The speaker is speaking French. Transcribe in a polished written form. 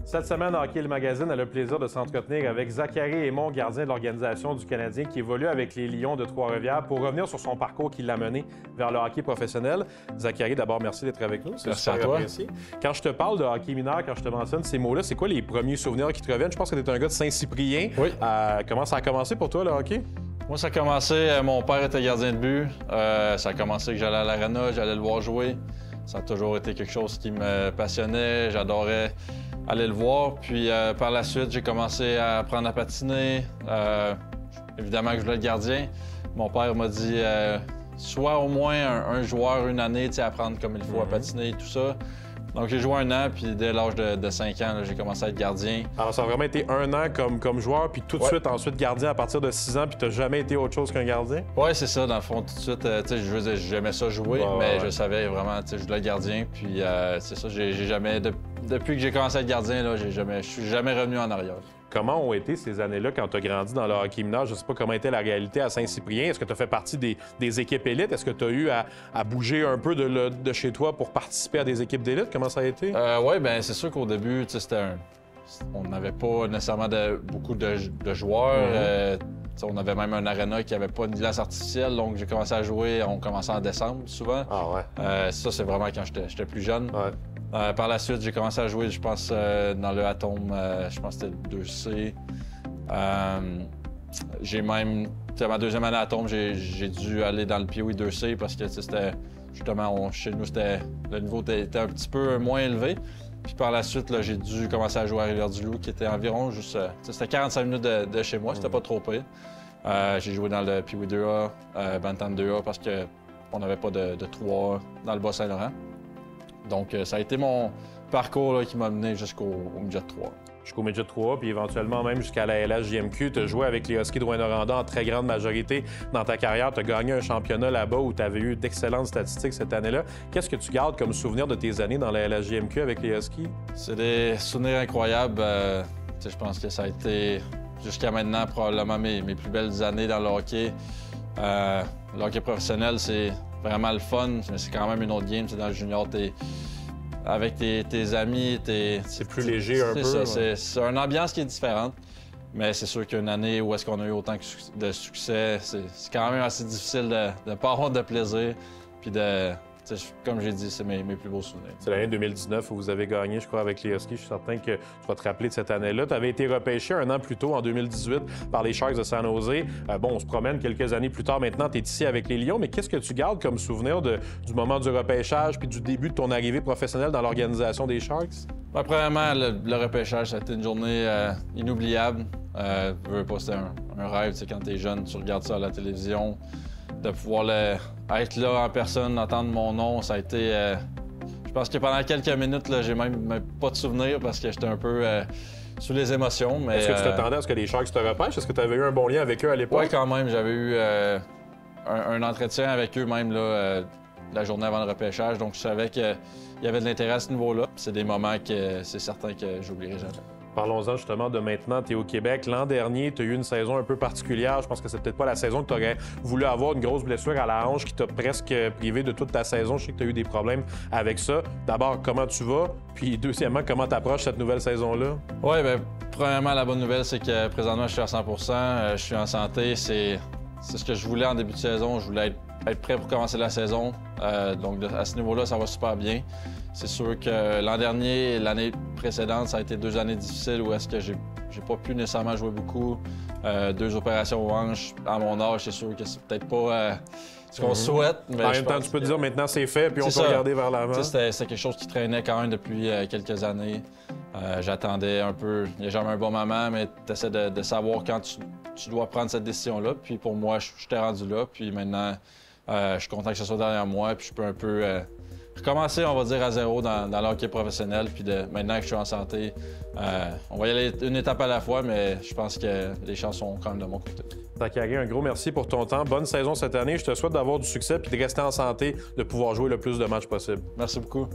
Cette semaine, Hockey le Magazine a le plaisir de s'entretenir avec Zachary Aymon, gardien de l'organisation du Canadien qui évolue avec les Lions de Trois-Rivières, pour revenir sur son parcours qui l'a mené vers le hockey professionnel. Zachary, d'abord, merci d'être avec nous. Merci à toi. Apprécié. Quand je te parle de hockey mineur, quand je te mentionne ces mots-là, c'est quoi les premiers souvenirs qui te reviennent? Je pense que tu es un gars de Saint-Cyprien. Oui. Comment ça a commencé pour toi, le hockey? Moi, ça a commencé, mon père était gardien de but. Ça a commencé que j'allais à l'aréna, j'allais le voir jouer. Ça a toujours été quelque chose qui me passionnait, j'adorais aller le voir. Puis par la suite, j'ai commencé à apprendre à patiner. Évidemment que je voulais être gardien. Mon père m'a dit sois au moins un joueur une année, tu sais, apprendre comme il faut à patiner et tout ça. Donc j'ai joué un an, puis dès l'âge de 5 ans, j'ai commencé à être gardien. Alors ça a vraiment été un an comme joueur, puis tout de suite ensuite gardien à partir de 6 ans, puis tu n'as jamais été autre chose qu'un gardien? Oui, c'est ça. Dans le fond, tout de suite, j'aimais ça jouer, mais je savais vraiment, je voulais être gardien. Puis c'est ça, j'ai jamais, depuis que j'ai commencé à être gardien, là, je suis jamais revenu en arrière. Comment ont été ces années-là quand tu as grandi dans le hockey mineur? Je ne sais pas comment était la réalité à Saint-Cyprien. Est-ce que tu as fait partie des équipes élites? Est-ce que tu as eu à bouger un peu de chez toi pour participer à des équipes d'élite? Comment ça a été? Oui, bien, c'est sûr qu'au début, on n'avait pas nécessairement beaucoup de joueurs. On avait même un aréna qui n'avait pas de glace artificielle, donc j'ai commencé à jouer. On commençait en décembre, souvent. Ah ouais? Ça, c'est vraiment quand j'étais plus jeune. Ouais. Par la suite, j'ai commencé à jouer, je pense, dans le Atome, je pense que c'était 2C. J'ai même, ma deuxième année à Atome, j'ai dû aller dans le Pee-Wee 2C parce que c'était, justement, chez nous, le niveau était un petit peu moins élevé. Puis par la suite, j'ai dû commencer à jouer à Rivière-du-Loup, qui était environ juste, c'était 45 minutes de chez moi, c'était pas trop pire. J'ai joué dans le Pee-Wee 2A, Bantam 2A, parce qu'on n'avait pas de 3 dans le Bas-Saint-Laurent. Donc, ça a été mon parcours là, qui m'a mené jusqu'au Midget 3. Jusqu'au Midget 3, puis éventuellement même jusqu'à la LHJMQ. Tu as joué avec les Huskies de Rouyn-Noranda en très grande majorité dans ta carrière. Tu as gagné un championnat là-bas où tu avais eu d'excellentes statistiques cette année-là. Qu'est-ce que tu gardes comme souvenir de tes années dans la LHJMQ avec les Huskies? C'est des souvenirs incroyables. Je pense que ça a été, jusqu'à maintenant, probablement mes plus belles années dans le hockey. Le hockey professionnel, c'est vraiment le fun, mais c'est quand même une autre game. Dans le junior, avec tes amis, c'est plus léger un peu. C'est une ambiance qui est différente. Mais c'est sûr qu'une année où est-ce qu'on a eu autant de succès, c'est quand même assez difficile de ne pas avoir de plaisir. Puis comme j'ai dit, c'est mes plus beaux souvenirs. C'est l'année 2019 où vous avez gagné, je crois, avec les Huskies. Je suis certain que tu vas te rappeler de cette année-là. Tu avais été repêché un an plus tôt, en 2018, par les Sharks de San Jose. On se promène quelques années plus tard. Maintenant, tu es ici avec les Lions. Mais qu'est-ce que tu gardes comme souvenir du moment du repêchage puis du début de ton arrivée professionnelle dans l'organisation des Sharks? Premièrement, le repêchage, ça a été une journée inoubliable. C'était un rêve. Quand tu es jeune, tu regardes ça à la télévision. De pouvoir être là en personne, entendre mon nom, ça a été... je pense que pendant quelques minutes, j'ai même pas de souvenirs parce que j'étais un peu sous les émotions. Mais, est-ce que tu t'attendais à ce que les Sharks te repêchent? Est-ce que tu avais eu un bon lien avec eux à l'époque? Oui, quand même. J'avais eu un entretien avec eux même la journée avant le repêchage. Donc, je savais qu'il y avait de l'intérêt à ce niveau-là. C'est des moments que c'est certain que j'oublierai jamais. Parlons-en justement de maintenant, tu es au Québec. L'an dernier, tu as eu une saison un peu particulière. Je pense que c'est peut-être pas la saison que tu aurais voulu avoir, une grosse blessure à la hanche qui t'a presque privé de toute ta saison. Je sais que tu as eu des problèmes avec ça. D'abord, comment tu vas? Puis deuxièmement, comment tu approches cette nouvelle saison-là? Oui, bien, premièrement, la bonne nouvelle, c'est que présentement, je suis à 100 je suis en santé. C'est ce que je voulais en début de saison. Je voulais être prêt pour commencer la saison. Donc, à ce niveau-là, ça va super bien. C'est sûr que l'an dernier et l'année précédente, ça a été 2 années difficiles où est-ce que j'ai pas pu nécessairement jouer beaucoup. 2 opérations aux hanches. À mon âge, c'est sûr que c'est peut-être pas ce qu'on souhaite. Mais en même temps, tu peux te dire maintenant c'est fait, puis on peut regarder vers l'avant. C'était quelque chose qui traînait quand même depuis quelques années. J'attendais un peu. Il n'y a jamais un bon moment, mais tu essaies de savoir quand tu dois prendre cette décision-là. Puis pour moi, je t'ai rendu là. Puis maintenant, je suis content que ce soit derrière moi. Puis je peux un peu recommencer, on va dire, à zéro dans le hockey professionnel. Puis maintenant que je suis en santé, on va y aller une étape à la fois, mais je pense que les chances sont quand même de mon côté. Zachary, un gros merci pour ton temps. Bonne saison cette année. Je te souhaite d'avoir du succès puis de rester en santé, de pouvoir jouer le plus de matchs possible. Merci beaucoup.